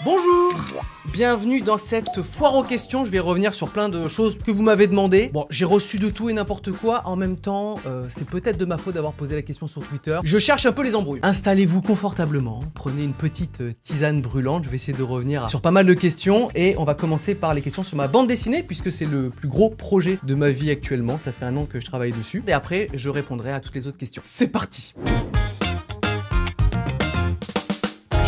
Bonjour, bienvenue dans cette foire aux questions. Je vais revenir sur plein de choses que vous m'avez demandé. Bon, j'ai reçu de tout et n'importe quoi. En même temps, c'est peut-être de ma faute d'avoir posé la question sur Twitter. Je cherche un peu les embrouilles. Installez-vous confortablement, prenez une petite tisane brûlante. Je vais essayer de revenir sur pas mal de questions. Et on va commencer par les questions sur ma bande dessinée, puisque c'est le plus gros projet de ma vie actuellement. Ça fait 1 an que je travaille dessus. Et après, je répondrai à toutes les autres questions. C'est parti!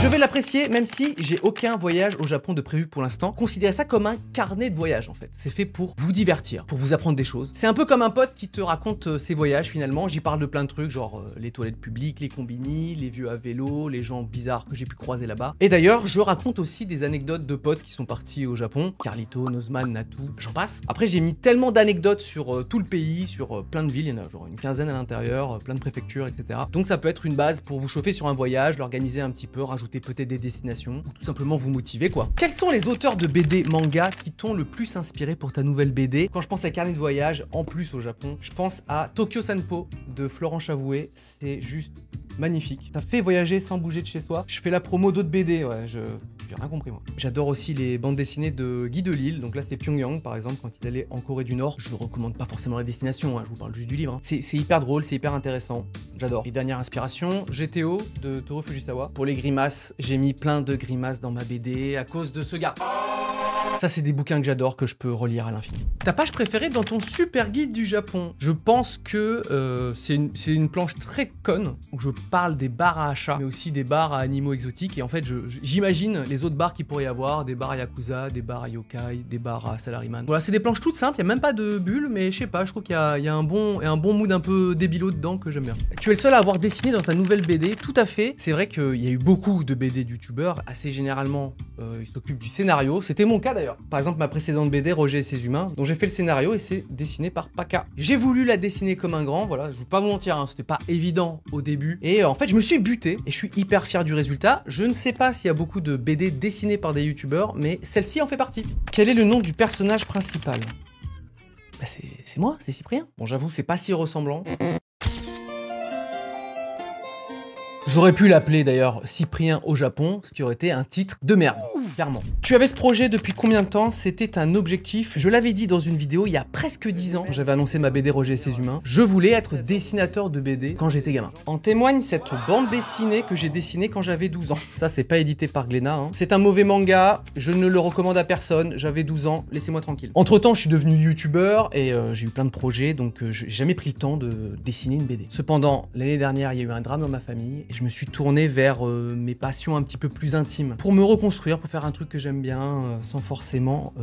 Je vais l'apprécier, même si j'ai aucun voyage au Japon de prévu pour l'instant. Considérez ça comme un carnet de voyage en fait. C'est fait pour vous divertir, pour vous apprendre des choses. C'est un peu comme un pote qui te raconte ses voyages finalement. J'y parle de plein de trucs, genre les toilettes publiques, les combini, les vieux à vélo, les gens bizarres que j'ai pu croiser là-bas. Et d'ailleurs, je raconte aussi des anecdotes de potes qui sont partis au Japon. Carlito, Nozman, Natu, j'en passe. Après, j'ai mis tellement d'anecdotes sur tout le pays, sur plein de villes. Il y en a genre une quinzaine à l'intérieur, plein de préfectures, etc. Donc ça peut être une base pour vous chauffer sur un voyage, l'organiser un petit peu, rajouter peut-être des destinations, ou tout simplement vous motiver quoi. Quels sont les auteurs de BD manga qui t'ont le plus inspiré pour ta nouvelle BD? Quand je pense à carnet de voyage, en plus au Japon, je pense à Tokyo Sanpo de Florent Chavoué. C'est juste magnifique. Ça fait voyager sans bouger de chez soi. Je fais la promo d'autres BD, ouais, j'ai rien compris moi. J'adore aussi les bandes dessinées de Guy Delisle, donc là c'est Pyongyang par exemple, quand il allait en Corée du Nord. Je ne recommande pas forcément la destination, hein, je vous parle juste du livre. Hein. C'est hyper drôle, c'est hyper intéressant, j'adore. Et dernière inspiration, GTO de Toru Fujisawa. Pour les grimaces, j'ai mis plein de grimaces dans ma BD à cause de ce gars. Ça, c'est des bouquins que j'adore, que je peux relire à l'infini. Ta page préférée dans ton super guide du Japon? Je pense que c'est une planche très conne, où je parle des bars à achats, mais aussi des bars à animaux exotiques. Et en fait, j'imagine les autres bars qu'il pourrait y avoir, des bars à Yakuza, des bars à Yokai, des bars à Salaryman. Voilà, c'est des planches toutes simples, il n'y a même pas de bulles, mais je sais pas, je trouve qu'il y a un bon mood un peu débilo dedans que j'aime bien. Tu es le seul à avoir dessiné dans ta nouvelle BD, tout à fait. C'est vrai qu'il y a eu beaucoup de BD de youtubeurs, assez généralement, ils s'occupent du scénario. C'était mon cas d'ailleurs. Par exemple, ma précédente BD, Roger et ses humains, dont j'ai fait le scénario et c'est dessiné par Paka. J'ai voulu la dessiner comme un grand, voilà, je vais pas vous mentir, hein, c'était pas évident au début. Et en fait, je me suis buté et je suis hyper fier du résultat. Je ne sais pas s'il y a beaucoup de BD dessinées par des youtubeurs, mais celle-ci en fait partie. Quel est le nom du personnage principal? Bah c'est moi, c'est Cyprien. Bon, j'avoue, c'est pas si ressemblant. J'aurais pu l'appeler d'ailleurs Cyprien au Japon, ce qui aurait été un titre de merde, clairement. Tu avais ce projet depuis combien de temps? C'était un objectif, je l'avais dit dans une vidéo il y a presque 10 ans, quand j'avais annoncé ma BD Roger et ses humains. Je voulais être dessinateur de BD quand j'étais gamin. En témoigne cette bande dessinée que j'ai dessinée quand j'avais 12 ans. Ça, c'est pas édité par Glénat, hein. C'est un mauvais manga, je ne le recommande à personne, j'avais 12 ans, laissez-moi tranquille. Entre temps, je suis devenu youtubeur et j'ai eu plein de projets, donc j'ai jamais pris le temps de dessiner une BD. Cependant, l'année dernière, il y a eu un drame dans ma famille. Je me suis tourné vers mes passions un petit peu plus intimes pour me reconstruire, pour faire un truc que j'aime bien sans forcément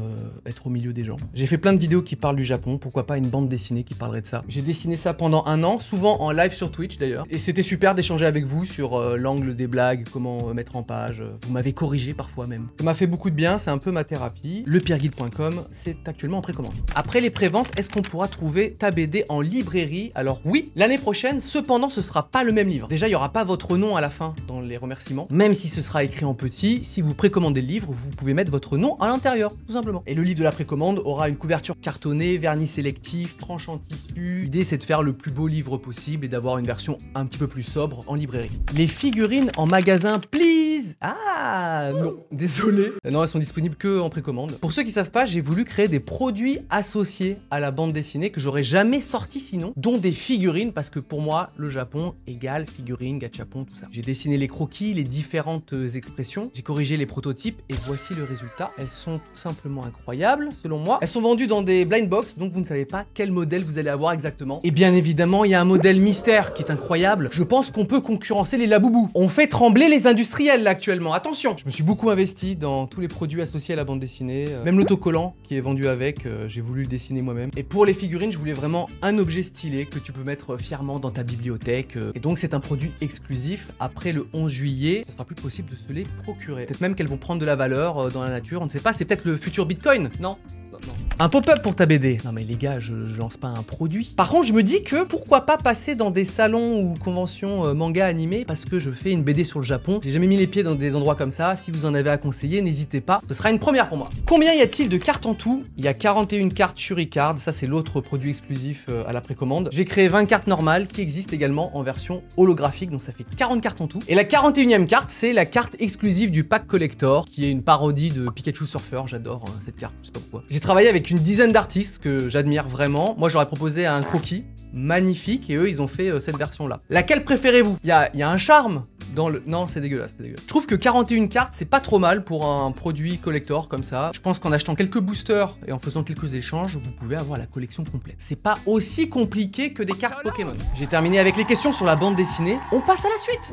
être au milieu des gens. J'ai fait plein de vidéos qui parlent du Japon, pourquoi pas une bande dessinée qui parlerait de ça. J'ai dessiné ça pendant 1 an, souvent en live sur Twitch d'ailleurs. Et c'était super d'échanger avec vous sur l'angle des blagues, comment mettre en page. Vous m'avez corrigé parfois même. Ça m'a fait beaucoup de bien, c'est un peu ma thérapie. Lepierreguide.com, c'est actuellement en précommande. Après les préventes, est-ce qu'on pourra trouver ta BD en librairie? Alors oui, l'année prochaine, cependant ce sera pas le même livre. Déjà, il y aura pas votre nom à la fin dans les remerciements, même si ce sera écrit en petit. Si vous précommandez le livre, vous pouvez mettre votre nom à l'intérieur, tout simplement. Et le livre de la précommande aura une couverture cartonnée, vernis sélectif, tranche en tissu. L'idée, c'est de faire le plus beau livre possible et d'avoir une version un petit peu plus sobre en librairie. Les figurines en magasin, please! Ah non, désolé. Non, elles sont disponibles que en précommande. Pour ceux qui savent pas, j'ai voulu créer des produits associés à la bande dessinée que j'aurais jamais sorti sinon, dont des figurines, parce que pour moi, le Japon égale figurines, gachapon, tout ça. J'ai dessiné les croquis, les différentes expressions, j'ai corrigé les prototypes et voici le résultat. Elles sont tout simplement incroyables, selon moi. Elles sont vendues dans des blind box, donc vous ne savez pas quel modèle vous allez avoir exactement. Et bien évidemment, il y a un modèle mystère qui est incroyable. Je pense qu'on peut concurrencer les Laboubou. On fait trembler les industriels là actuellement, attention! Je me suis beaucoup investi dans tous les produits associés à la bande dessinée, même l'autocollant qui est vendu avec, j'ai voulu le dessiner moi-même. Et pour les figurines, je voulais vraiment un objet stylé que tu peux mettre fièrement dans ta bibliothèque. Et donc c'est un produit exclusif. Après le 11 juillet, ce sera plus possible de se les procurer. Peut-être même qu'elles vont prendre de la valeur dans la nature, on ne sait pas, c'est peut-être le futur Bitcoin, non? Non. Un pop-up pour ta BD. Non mais les gars, je lance pas un produit. Par contre, je me dis que pourquoi pas passer dans des salons ou conventions manga animés parce que je fais une BD sur le Japon. J'ai jamais mis les pieds dans des endroits comme ça. Si vous en avez à conseiller, n'hésitez pas. Ce sera une première pour moi. Combien y a-t-il de cartes en tout? Il y a 41 cartes Shuricard. Ça, c'est l'autre produit exclusif à la précommande. J'ai créé 20 cartes normales qui existent également en version holographique. Donc ça fait 40 cartes en tout. Et la 41e carte, c'est la carte exclusive du pack collector qui est une parodie de Pikachu Surfer. J'adore cette carte, je sais pas pourquoi. J'ai travaillé avec une dizaine d'artistes que j'admire vraiment. Moi, j'aurais proposé un croquis magnifique et eux, ils ont fait cette version-là. Laquelle préférez-vous? Il y a un charme dans le... Non, c'est dégueulasse, c'est dégueulasse. Je trouve que 41 cartes, c'est pas trop mal pour un produit collector comme ça. Je pense qu'en achetant quelques boosters et en faisant quelques échanges, vous pouvez avoir la collection complète. C'est pas aussi compliqué que des cartes Pokémon. J'ai terminé avec les questions sur la bande dessinée. On passe à la suite.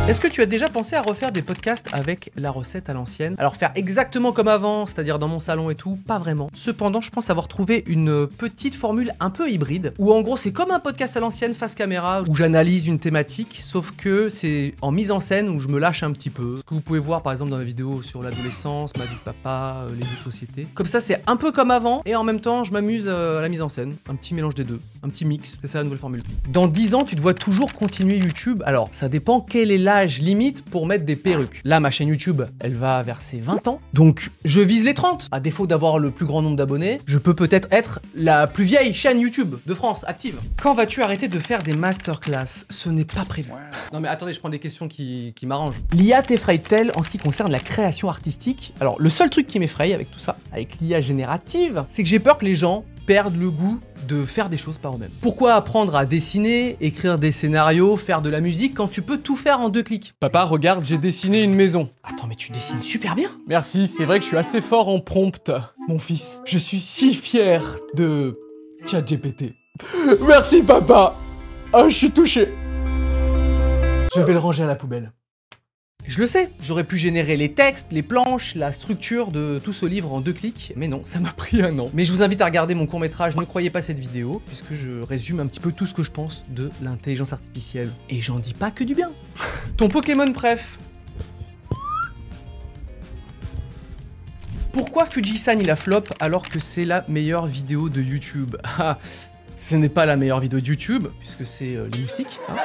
Est-ce que tu as déjà pensé à refaire des podcasts avec la recette à l'ancienne? Alors faire exactement comme avant, c'est-à-dire dans mon salon et tout, pas vraiment. Cependant, je pense avoir trouvé une petite formule un peu hybride, où en gros c'est comme un podcast à l'ancienne face caméra, où j'analyse une thématique, sauf que c'est en mise en scène où je me lâche un petit peu. Ce que vous pouvez voir par exemple dans ma vidéo sur l'adolescence, ma vie de papa, les jeux de société. Comme ça c'est un peu comme avant, et en même temps je m'amuse à la mise en scène. Un petit mélange des deux, un petit mix, c'est ça la nouvelle formule. Dans 10 ans, tu te vois toujours continuer YouTube. Alors ça dépend quel est l'âge limite pour mettre des perruques. Là, ma chaîne YouTube, elle va vers ses 20 ans. Donc, je vise les 30. À défaut d'avoir le plus grand nombre d'abonnés, je peux peut-être être la plus vieille chaîne YouTube de France active. Quand vas-tu arrêter de faire des masterclass? Ce n'est pas prévu. Non mais attendez, je prends des questions qui m'arrangent. L'IA t'effraie-t-elle en ce qui concerne la création artistique? Alors, le seul truc qui m'effraie avec tout ça, avec l'IA générative, c'est que j'ai peur que les gens perdent le goût de faire des choses par eux-mêmes. Pourquoi apprendre à dessiner, écrire des scénarios, faire de la musique quand tu peux tout faire en 2 clics? Papa, regarde, j'ai dessiné une maison. Attends, mais tu dessines super bien. Merci, c'est vrai que je suis assez fort en prompt. Mon fils, je suis si fier de ChatGPT. Merci papa. Ah, je suis touché. Je vais le ranger à la poubelle. Je le sais, j'aurais pu générer les textes, les planches, la structure de tout ce livre en 2 clics, mais non, ça m'a pris 1 an. Mais je vous invite à regarder mon court-métrage Ne croyez pas cette vidéo, puisque je résume un petit peu tout ce que je pense de l'intelligence artificielle. Et j'en dis pas que du bien. Ton Pokémon préf? Pourquoi Fujisan il a flop alors que c'est la meilleure vidéo de YouTube? Ah, ce n'est pas la meilleure vidéo de YouTube, puisque c'est les moustiques, hein.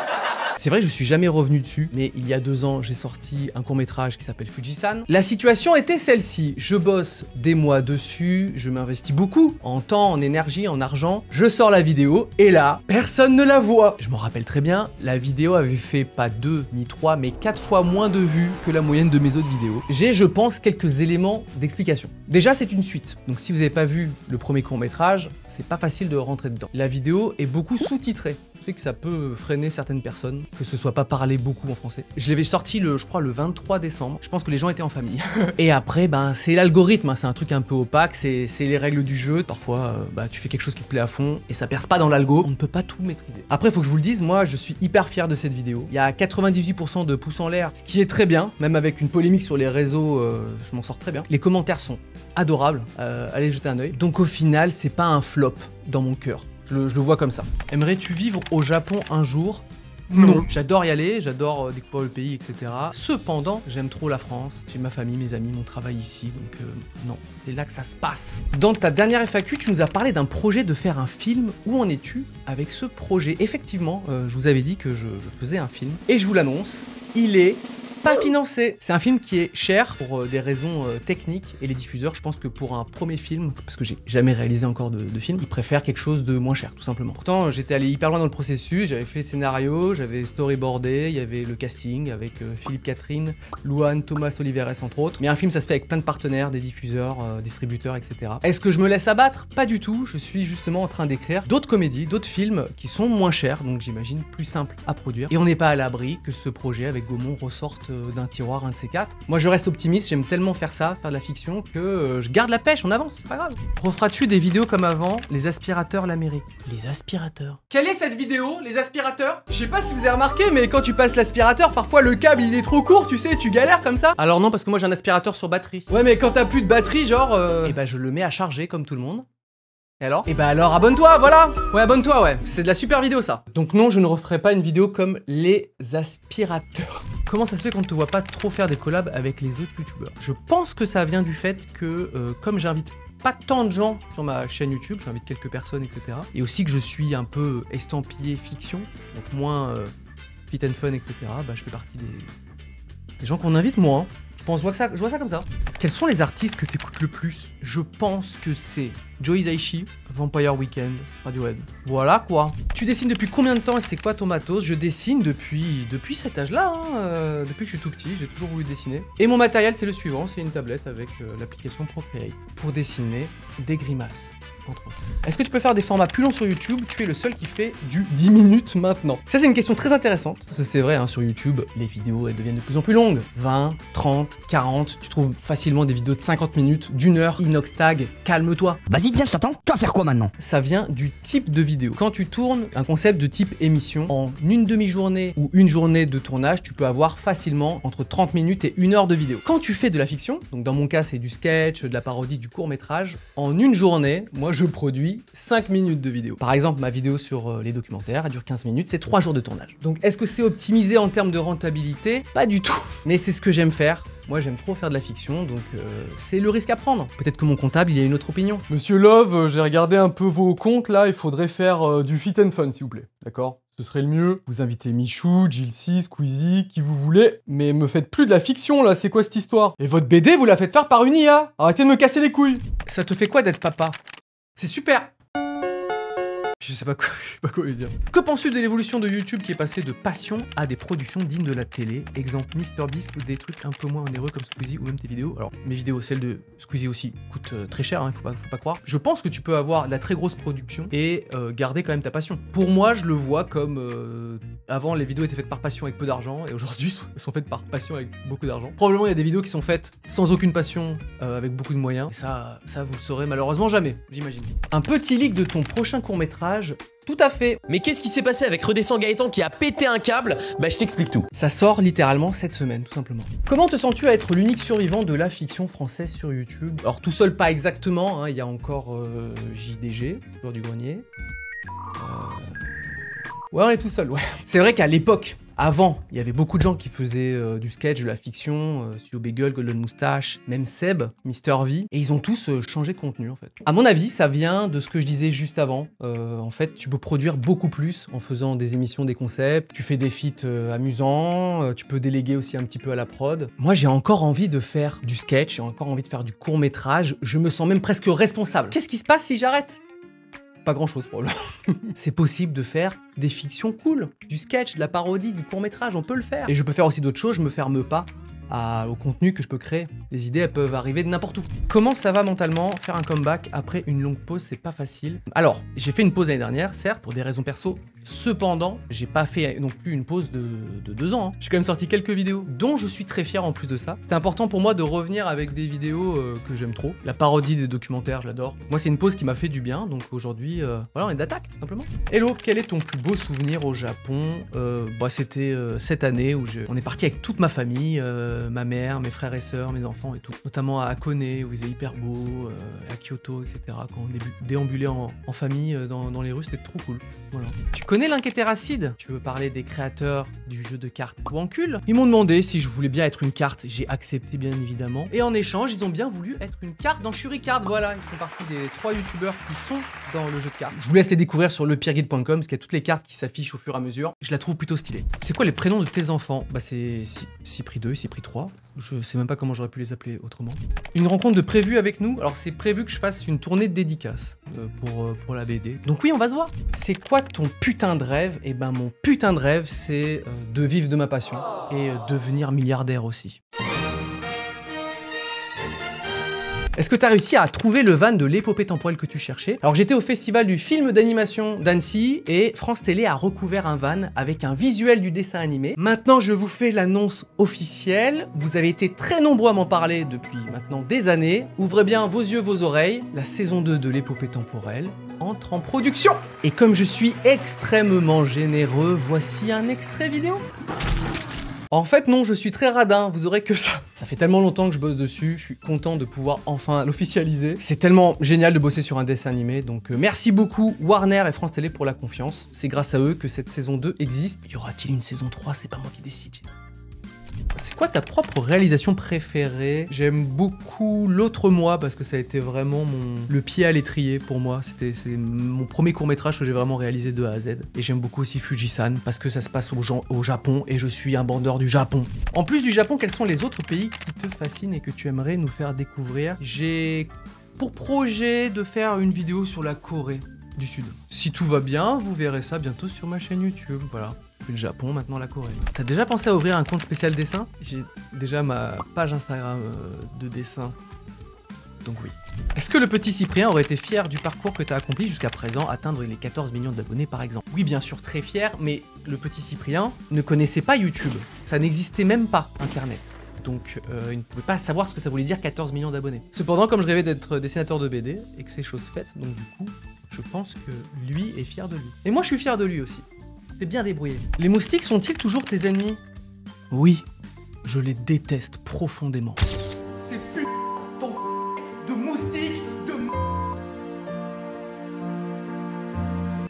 C'est vrai que je suis jamais revenu dessus, mais il y a 2 ans, j'ai sorti un court-métrage qui s'appelle Fujisan. La situation était celle-ci. Je bosse des mois dessus, je m'investis beaucoup en temps, en énergie, en argent. Je sors la vidéo, et là, personne ne la voit. Je m'en rappelle très bien, la vidéo avait fait pas 2 ni 3, mais 4 fois moins de vues que la moyenne de mes autres vidéos. J'ai, je pense, quelques éléments d'explication. Déjà, c'est une suite. Donc si vous n'avez pas vu le premier court-métrage, c'est pas facile de rentrer dedans. La vidéo est beaucoup sous-titrée. Je sais que ça peut freiner certaines personnes, que ce soit pas parlé beaucoup en français. Je l'avais sorti je crois le 23 décembre. Je pense que les gens étaient en famille. Et après, ben c'est l'algorithme, hein, c'est un truc un peu opaque, c'est les règles du jeu. Parfois, tu fais quelque chose qui te plaît à fond et ça perce pas dans l'algo. On ne peut pas tout maîtriser. Après, faut que je vous le dise, moi, je suis hyper fier de cette vidéo. Il y a 98% de pouces en l'air, ce qui est très bien, même avec une polémique sur les réseaux, je m'en sors très bien. Les commentaires sont adorables, allez jeter un œil. Donc au final, c'est pas un flop dans mon cœur. Je le vois comme ça. Aimerais-tu vivre au Japon un jour? Non. J'adore y aller, j'adore découvrir le pays, etc. Cependant, j'aime trop la France. J'ai ma famille, mes amis, mon travail ici, donc non. C'est là que ça se passe. Dans ta dernière FAQ, tu nous as parlé d'un projet de faire un film. Où en es-tu avec ce projet? Effectivement, je vous avais dit que je faisais un film. Et je vous l'annonce, il est pas financé. C'est un film qui est cher pour des raisons techniques et les diffuseurs, je pense que pour un premier film, parce que j'ai jamais réalisé encore de film, ils préfèrent quelque chose de moins cher, tout simplement. Pourtant, j'étais allé hyper loin dans le processus, j'avais fait les scénarios, j'avais storyboardé, il y avait le casting avec Philippe Catherine, Louane, Thomas Oliveres entre autres. Mais un film, ça se fait avec plein de partenaires, des diffuseurs, distributeurs, etc. Est-ce que je me laisse abattre? Pas du tout, je suis justement en train d'écrire d'autres comédies, d'autres films qui sont moins chers, donc j'imagine plus simples à produire. Et on n'est pas à l'abri que ce projet avec Gaumont ressorte d'un tiroir, un de ces 4. Moi je reste optimiste, j'aime tellement faire ça, faire de la fiction, que je garde la pêche, on avance, c'est pas grave. Referas-tu des vidéos comme avant, les aspirateurs l'Amérique? Les aspirateurs. Quelle est cette vidéo, les aspirateurs? Je sais pas si vous avez remarqué, mais quand tu passes l'aspirateur, parfois le câble il est trop court, tu sais, tu galères comme ça. Alors non, parce que moi j'ai un aspirateur sur batterie. Ouais, mais quand t'as plus de batterie, genre... Eh ben je le mets à charger comme tout le monde. Et alors? Et bah alors abonne-toi, voilà! Ouais, abonne-toi, ouais. C'est de la super vidéo, ça. Donc non, je ne referai pas une vidéo comme les aspirateurs. Comment ça se fait qu'on ne te voit pas trop faire des collabs avec les autres youtubeurs? Je pense que ça vient du fait que, comme j'invite pas tant de gens sur ma chaîne YouTube, j'invite quelques personnes, etc. Et aussi que je suis un peu estampillé fiction, donc moins fit and fun, etc. Bah je fais partie des gens qu'on invite moins. Je vois ça comme ça. Quels sont les artistes que t'écoutes le plus? Je pense que c'est Joe Hisaishi, Vampire Weekend, Radiohead. Voilà quoi. Tu dessines depuis combien de temps et c'est quoi ton matos? Je dessine depuis cet âge-là, hein, depuis que je suis tout petit, j'ai toujours voulu dessiner. Et mon matériel c'est le suivant, c'est une tablette avec l'application Procreate pour dessiner des grimaces. Est-ce que tu peux faire des formats plus longs sur YouTube? Tu es le seul qui fait du 10 minutes maintenant. Ça, c'est une question très intéressante. Parce que c'est vrai, hein, sur YouTube, les vidéos, elles deviennent de plus en plus longues. 20, 30, 40. Tu trouves facilement des vidéos de 50 minutes, d'1 heure. Inox Tag, calme-toi. Vas-y, viens, je t'attends. Tu vas faire quoi maintenant? Ça vient du type de vidéo. Quand tu tournes un concept de type émission, en une demi-journée ou une journée de tournage, tu peux avoir facilement entre 30 minutes et 1 heure de vidéo. Quand tu fais de la fiction, donc dans mon cas, c'est du sketch, de la parodie, du court-métrage, en une journée, moi, je produis 5 minutes de vidéo. Par exemple, ma vidéo sur les documentaires, elle dure 15 minutes, c'est 3 jours de tournage. Donc, est-ce que c'est optimisé en termes de rentabilité? Pas du tout. Mais c'est ce que j'aime faire. Moi, j'aime trop faire de la fiction, donc c'est le risque à prendre. Peut-être que mon comptable, il a une autre opinion. Monsieur Love, j'ai regardé un peu vos comptes, là, il faudrait faire du fit and fun, s'il vous plaît. D'accord? Ce serait le mieux. Vous invitez Michou, Jilcy, Squeezie, qui vous voulez. Mais me faites plus de la fiction, là, c'est quoi cette histoire? Et votre BD, vous la faites faire par une IA. Arrêtez de me casser les couilles. Ça te fait quoi d'être papa? C'est super! Je sais pas quoi lui dire. Que penses-tu de l'évolution de YouTube qui est passé de passion à des productions dignes de la télé? Exemple MrBeast ou des trucs un peu moins onéreux comme Squeezie ou même tes vidéos. Alors, mes vidéos, celles de Squeezie aussi, coûtent très cher, hein, faut pas croire. Je pense que tu peux avoir la très grosse production et garder quand même ta passion. Pour moi, je le vois comme... avant, les vidéos étaient faites par passion avec peu d'argent et aujourd'hui, elles sont faites par passion avec beaucoup d'argent. Probablement, il y a des vidéos qui sont faites sans aucune passion, avec beaucoup de moyens. Et ça, vous le saurez malheureusement jamais, j'imagine. Un petit leak de ton prochain court-métrage. Tout à fait. Mais qu'est-ce qui s'est passé avec Redescend Gaëtan qui a pété un câble? Bah je t'explique tout. Ça sort littéralement cette semaine, tout simplement. Comment te sens-tu à être l'unique survivant de la fiction française sur YouTube? Alors tout seul, pas exactement, hein, il y a encore JDG, joueur du grenier. Ouais, on est tout seul, ouais. C'est vrai qu'à l'époque, avant, il y avait beaucoup de gens qui faisaient du sketch, de la fiction, Studio Bagel, Golden Moustache, même Seb, MrV, et ils ont tous changé de contenu en fait. À mon avis, ça vient de ce que je disais juste avant. En fait, tu peux produire beaucoup plus en faisant des émissions, des concepts, tu fais des feats amusants, tu peux déléguer aussi un petit peu à la prod. Moi, j'ai encore envie de faire du sketch, j'ai encore envie de faire du court-métrage, je me sens même presque responsable. Qu'est-ce qui se passe si j'arrête? Pas grand chose probablement. C'est possible de faire des fictions cool, du sketch, de la parodie, du court-métrage, on peut le faire. Et je peux faire aussi d'autres choses, je me ferme pas au contenu que je peux créer. Les idées, elles peuvent arriver de n'importe où. Comment ça va mentalement, faire un comeback après une longue pause, c'est pas facile. Alors, j'ai fait une pause l'année dernière, certes, pour des raisons perso. Cependant, j'ai pas fait non plus une pause de 2 ans. Hein. J'ai quand même sorti quelques vidéos dont je suis très fier en plus de ça. C'était important pour moi de revenir avec des vidéos que j'aime trop. La parodie des documentaires, je l'adore. Moi, c'est une pause qui m'a fait du bien, donc aujourd'hui, voilà, on est d'attaque, tout simplement. Hello, quel est ton plus beau souvenir au Japon? Bah, c'était cette année où on est parti avec toute ma famille, ma mère, mes frères et sœurs, mes enfants et tout. Notamment à Hakone, où il faisait hyper beau, à Kyoto, etc. Quand on déambulait en famille dans les rues, c'était trop cool. Voilà. Tu connais L'Inquétéracide? Tu veux parler des créateurs du jeu de cartes Wancul? Ils m'ont demandé si je voulais bien être une carte, j'ai accepté bien évidemment. Et en échange, ils ont bien voulu être une carte dans Shuricard. Voilà, ils font partie des 3 youtubeurs qui sont dans le jeu de cartes. Je vous laisse les découvrir sur lepirguide.com parce qu'il y a toutes les cartes qui s'affichent au fur et à mesure. Je la trouve plutôt stylée. C'est quoi les prénoms de tes enfants? Bah c'est Cypri 2 et Cypri 3. Je sais même pas comment j'aurais pu les appeler autrement. Une rencontre de prévu avec nous. Alors c'est prévu que je fasse une tournée de dédicace pour la BD. Donc oui, on va se voir. C'est quoi ton putain de rêve? Eh ben mon putain de rêve, c'est de vivre de ma passion et devenir milliardaire aussi. Est-ce que tu as réussi à trouver le van de l'épopée temporelle que tu cherchais? Alors j'étais au festival du film d'animation d'Annecy et France Télé a recouvert un van avec un visuel du dessin animé. Maintenant je vous fais l'annonce officielle. Vous avez été très nombreux à m'en parler depuis maintenant des années. Ouvrez bien vos yeux, vos oreilles. La saison 2 de l'épopée temporelle entre en production. Et comme je suis extrêmement généreux, voici un extrait vidéo. En fait, non, je suis très radin, vous aurez que ça. Ça fait tellement longtemps que je bosse dessus, je suis content de pouvoir enfin l'officialiser. C'est tellement génial de bosser sur un dessin animé, donc merci beaucoup Warner et France Télé pour la confiance. C'est grâce à eux que cette saison 2 existe. Y aura-t-il une saison 3? C'est pas moi qui décide, Jason. C'est quoi ta propre réalisation préférée? J'aime beaucoup L'autre moi parce que ça a été vraiment le pied à l'étrier pour moi. C'est mon premier court-métrage que j'ai vraiment réalisé de A à Z. Et j'aime beaucoup aussi Fujisan parce que ça se passe au Japon et je suis un bandeur du Japon. En plus du Japon, quels sont les autres pays qui te fascinent et que tu aimerais nous faire découvrir? J'ai pour projet de faire une vidéo sur la Corée du Sud. Si tout va bien, vous verrez ça bientôt sur ma chaîne YouTube, voilà. Le Japon, maintenant la Corée. T'as déjà pensé à ouvrir un compte spécial dessin? J'ai déjà ma page Instagram de dessin. Donc oui. Est-ce que le petit Cyprien aurait été fier du parcours que t'as accompli jusqu'à présent, atteindre les 14 millions d'abonnés par exemple? Oui, bien sûr, très fier, mais le petit Cyprien ne connaissait pas YouTube. Ça n'existait même pas, Internet. Donc il ne pouvait pas savoir ce que ça voulait dire 14 millions d'abonnés. Cependant, comme je rêvais d'être dessinateur de BD, et que c'est chose faite, donc du coup, je pense que lui est fier de lui. Et moi, je suis fier de lui aussi. C'est bien débrouillé. Les moustiques sont-ils toujours tes ennemis? Oui, je les déteste profondément. Ces putains de moustiques de...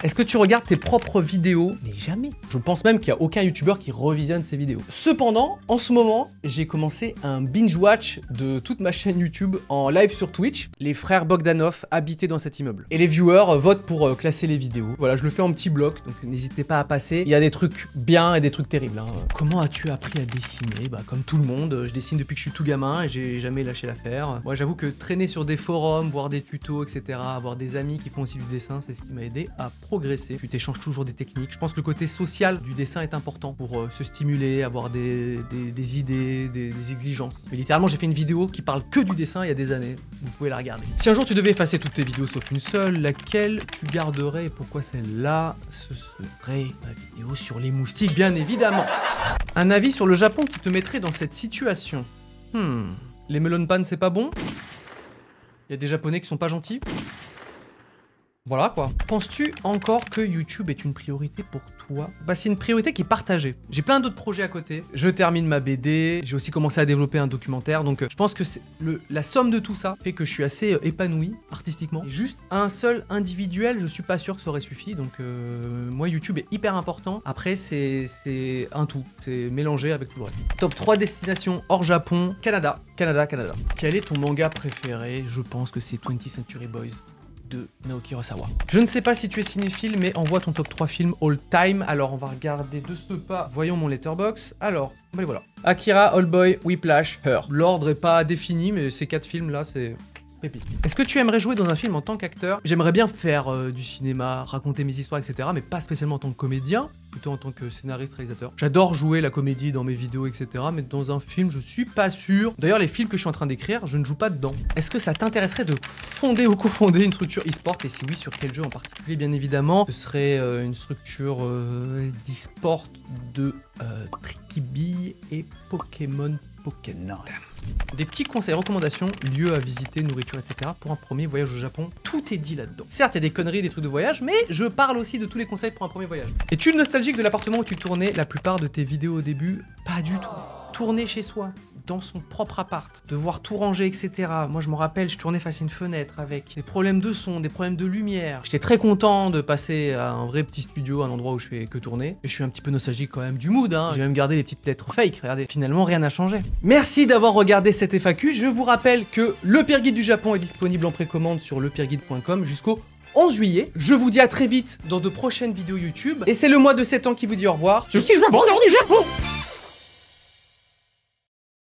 Est-ce que tu regardes tes propres vidéos? Mais jamais. Je pense même qu'il n'y a aucun youtubeur qui revisionne ses vidéos. Cependant, en ce moment, j'ai commencé un binge-watch de toute ma chaîne YouTube en live sur Twitch. Les frères Bogdanov habitaient dans cet immeuble. Et les viewers votent pour classer les vidéos. Voilà, je le fais en petits blocs, donc n'hésitez pas à passer. Il y a des trucs bien et des trucs terribles. Hein. Comment as-tu appris à dessiner? Bah, comme tout le monde, je dessine depuis que je suis tout gamin et j'ai jamais lâché l'affaire. Moi, j'avoue que traîner sur des forums, voir des tutos, etc., avoir des amis qui font aussi du dessin, c'est ce qui m'a aidé à progresser. Tu t'échanges toujours des techniques. Je pense que le côté social du dessin est important pour se stimuler, avoir des idées, des exigences. Mais littéralement, j'ai fait une vidéo qui parle que du dessin il y a des années. Vous pouvez la regarder. Si un jour tu devais effacer toutes tes vidéos sauf une seule, laquelle tu garderais et pourquoi celle-là? Ce serait ma vidéo sur les moustiques, bien évidemment. Un avis sur le Japon qui te mettrait dans cette situation? Les melon pan, c'est pas bon? Il y a des Japonais qui sont pas gentils? Voilà quoi. Penses-tu encore que YouTube est une priorité pour toi? Bah c'est une priorité qui est partagée. J'ai plein d'autres projets à côté. Je termine ma BD, j'ai aussi commencé à développer un documentaire, donc je pense que la somme de tout ça fait que je suis assez épanoui artistiquement. Et juste un seul individuel, je suis pas sûr que ça aurait suffi, donc moi YouTube est hyper important. Après c'est un tout, c'est mélangé avec tout le reste. Top 3 destinations hors Japon, Canada. Quel est ton manga préféré? Je pense que c'est 20th Century Boys de Naoki Urasawa. Je ne sais pas si tu es cinéphile, mais envoie ton top 3 films all time. Alors, on va regarder de ce pas. Voyons mon letterbox. Alors, ben voilà. Akira, Oldboy, Whiplash, Her. L'ordre est pas défini, mais ces 4 films-là, c'est pépite. Est-ce que tu aimerais jouer dans un film en tant qu'acteur? J'aimerais bien faire du cinéma, raconter mes histoires, etc. Mais pas spécialement en tant que comédien, plutôt en tant que scénariste, réalisateur. J'adore jouer la comédie dans mes vidéos, etc. Mais dans un film, je suis pas sûr. D'ailleurs, les films que je suis en train d'écrire, je ne joue pas dedans. Est-ce que ça t'intéresserait de fonder ou cofonder une structure e-sport? Et si oui, sur quel jeu en particulier? Bien évidemment, ce serait une structure d'e-sport de Tricky et Pokémon Pokémon. Des petits conseils, recommandations, lieux à visiter, nourriture, etc. pour un premier voyage au Japon. Tout est dit là-dedans. Certes, il y a des conneries, des trucs de voyage, mais je parle aussi de tous les conseils pour un premier voyage. Es-tu nostalgique de l'appartement où tu tournais la plupart de tes vidéos au début? Pas du tout. Tourner chez soi, dans son propre appart, devoir tout ranger, etc. Moi, je me rappelle, je tournais face à une fenêtre avec des problèmes de son, des problèmes de lumière. J'étais très content de passer à un vrai petit studio, un endroit où je fais que tourner. Et je suis un petit peu nostalgique quand même du mood, hein. J'ai même gardé les petites lettres fake, regardez. Finalement, rien n'a changé. Merci d'avoir regardé cette FAQ. Je vous rappelle que le Pire Guide du Japon est disponible en précommande sur lepirguide.com jusqu'au 11 juillet. Je vous dis à très vite dans de prochaines vidéos YouTube. Et c'est le mois de 7 ans qui vous dit au revoir. Je suis un bandeur du Japon!